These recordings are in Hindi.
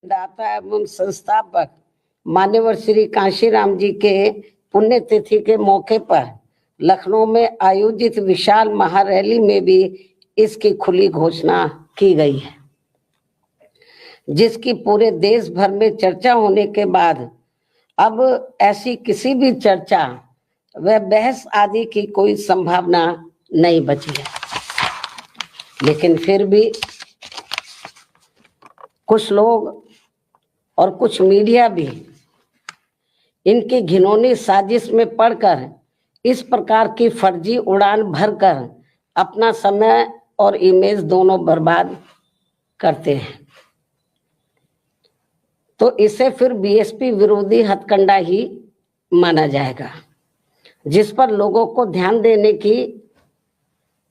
दाता एवं संस्थापक मान्यवर श्री कांशीराम जी के पुण्यतिथि के मौके पर लखनऊ में आयोजित विशाल महारैली में भी इसकी खुली घोषणा की गई है, जिसकी पूरे देश भर में चर्चा होने के बाद अब ऐसी किसी भी चर्चा व बहस आदि की कोई संभावना नहीं बची है। लेकिन फिर भी कुछ लोग और कुछ मीडिया भी इनकी घिनौनी साजिश में पड़कर इस प्रकार की फर्जी उड़ान भरकर अपना समय और इमेज दोनों बर्बाद करते हैं, तो इसे फिर बीएसपी विरोधी हथकंडा ही माना जाएगा, जिस पर लोगों को ध्यान देने की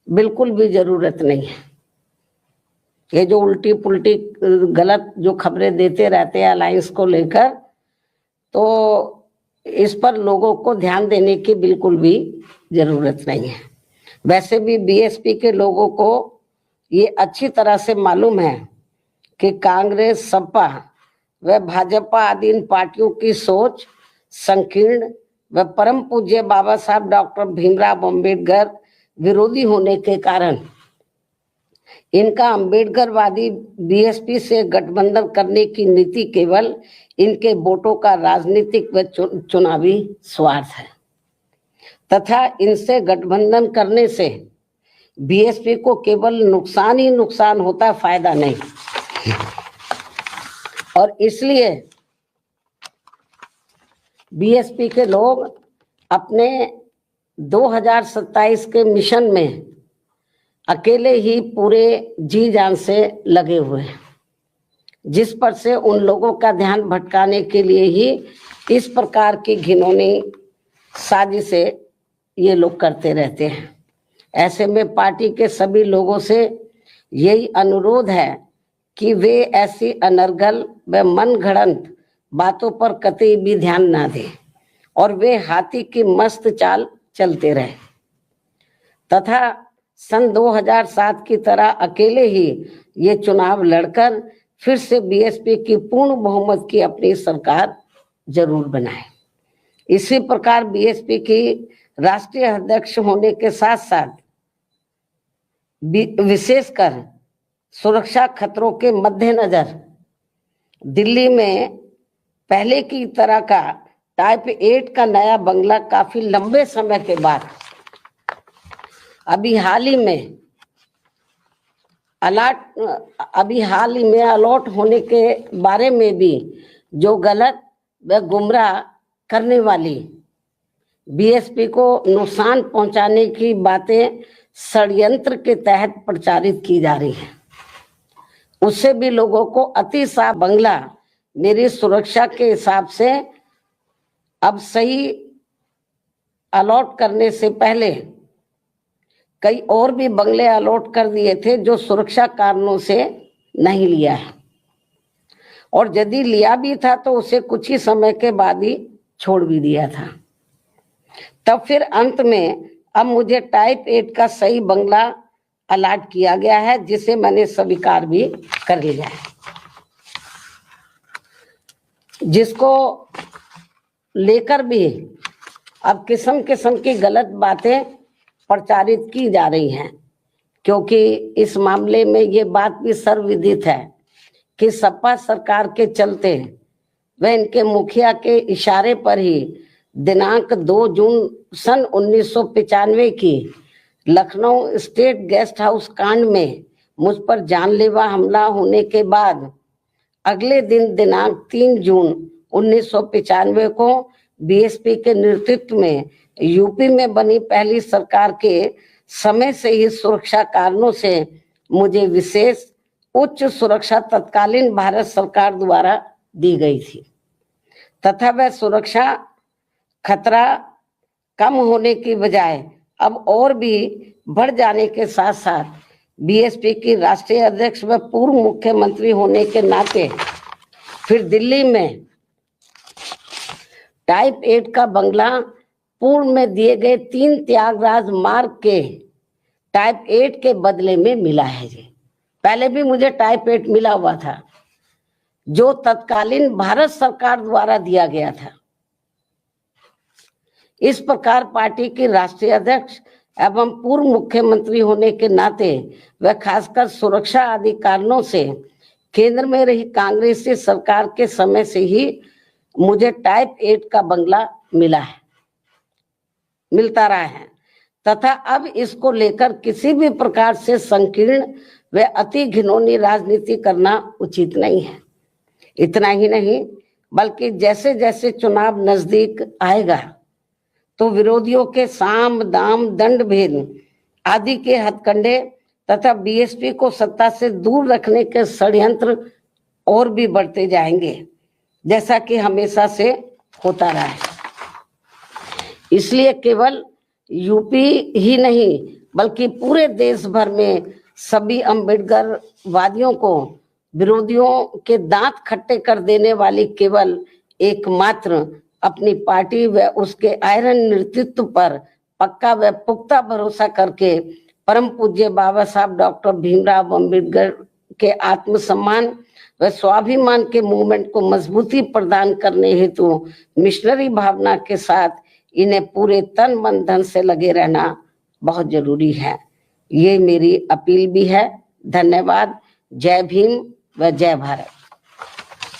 बिल्कुल भी जरूरत नहीं है। ये जो उल्टी पुल्टी गलत जो खबरें देते रहते हैं अलायंस को लेकर, तो इस पर लोगों को ध्यान देने की बिल्कुल भी जरूरत नहीं है। वैसे भी बीएसपी के लोगों को ये अच्छी तरह से मालूम है कि कांग्रेस, सपा व भाजपा आदि इन पार्टियों की सोच संकीर्ण व परम पूज्य बाबा साहब डॉक्टर भीमराव अम्बेडकर विरोधी होने के कारण इनका अम्बेडकरवादी बीएसपी से गठबंधन करने की नीति केवल इनके वोटों का राजनीतिक व चुनावी स्वार्थ है तथा इनसे गठबंधन करने से बीएसपी को केवल नुकसान ही नुकसान होता है, फायदा नहीं। और इसलिए बीएसपी के लोग अपने 2027 के मिशन में अकेले ही पूरे जी जान से लगे हुए हैं, जिस पर से उन लोगों का ध्यान भटकाने के लिए ही इस प्रकार की घिनौनी साजिशें ये लोग करते रहते हैं। ऐसे में पार्टी के सभी लोगों से यही अनुरोध है कि वे ऐसी अनर्गल व मनगढ़ंत बातों पर कतई भी ध्यान ना दें और वे हाथी की मस्त चाल चलते रहे तथा सन 2007 की तरह अकेले ही ये चुनाव लड़कर फिर से बीएसपी की पूर्ण बहुमत की अपनी सरकार जरूर बनाए। इसी प्रकार बीएसपी की राष्ट्रीय अध्यक्ष होने के साथ साथ विशेषकर सुरक्षा खतरों के मद्देनजर दिल्ली में पहले की तरह का टाइप 8 का नया बंगला काफी लंबे समय के बाद अभी हाल ही में अलॉट होने के बारे में भी जो गलत व गुमराह करने वाली बीएसपी को नुकसान पहुंचाने की बातें षड्यंत्र के तहत प्रचारित की जा रही है, उससे भी लोगों को अति सा बंगला मेरी सुरक्षा के हिसाब से अब सही अलॉट करने से पहले कई और भी बंगले अलॉट कर दिए थे जो सुरक्षा कारणों से नहीं लिया है, और यदि लिया भी था तो उसे कुछ ही समय के बाद ही छोड़ भी दिया था। तब फिर अंत में अब मुझे टाइप 8 का सही बंगला अलॉट किया गया है, जिसे मैंने स्वीकार भी कर लिया है, जिसको लेकर भी अब किस्म किस्म की गलत बातें प्रचारित की जा रही हैं, क्योंकि इस मामले में ये बात भी सर्वविदित है कि सपा सरकार के चलते व इनके मुखिया के इशारे पर ही दिनांक 2 जून सन 1995 की लखनऊ स्टेट गेस्ट हाउस कांड में मुझ पर जानलेवा हमला होने के बाद अगले दिन दिनांक 3 जून 1995 को बीएसपी के नेतृत्व में यूपी में बनी पहली सरकार के समय से ही सुरक्षा कारणों से मुझे विशेष उच्च सुरक्षा तत्कालीन भारत सरकार द्वारा दी गई थी तथा वह सुरक्षा खतरा कम होने की बजाय अब और भी बढ़ जाने के साथ साथ बीएसपी की राष्ट्रीय अध्यक्ष व पूर्व मुख्यमंत्री होने के नाते फिर दिल्ली में टाइप 8 का बंगला पूर्व में दिए गए 3 त्यागराज मार्ग के टाइप 8 के बदले में मिला है जी। पहले भी मुझे टाइप 8 मिला हुआ था, जो तत्कालीन भारत सरकार द्वारा दिया गया था। इस प्रकार पार्टी के राष्ट्रीय अध्यक्ष एवं पूर्व मुख्यमंत्री होने के नाते व खासकर सुरक्षा आदि कारणों से केंद्र में रही कांग्रेसी सरकार के समय से ही मुझे टाइप 8 का बंगला मिलता रहा है तथा अब इसको लेकर किसी भी प्रकार से संकीर्ण व अति घिनौनी राजनीति करना उचित नहीं है। इतना ही नहीं बल्कि जैसे जैसे चुनाव नजदीक आएगा तो विरोधियों के साम दाम दंड भेद आदि के हथकंडे तथा बीएसपी को सत्ता से दूर रखने के षड्यंत्र और भी बढ़ते जाएंगे, जैसा कि हमेशा से होता रहा है। इसलिए केवल यूपी ही नहीं बल्कि पूरे देश भर में सभी अम्बेडकर वादियों को विरोधियों के दांत खट्टे कर देने वाली केवल एकमात्र अपनी पार्टी व उसके आयरन नेतृत्व पर पक्का व पुख्ता भरोसा करके परम पूज्य बाबा साहब डॉक्टर भीमराव अम्बेडकर के आत्मसम्मान व स्वाभिमान के मूवमेंट को मजबूती प्रदान करने हेतु मिशनरी भावना के साथ इन्हें पूरे तन मन धन से लगे रहना बहुत जरूरी है। ये मेरी अपील भी है। धन्यवाद। जय भीम व जय भारत।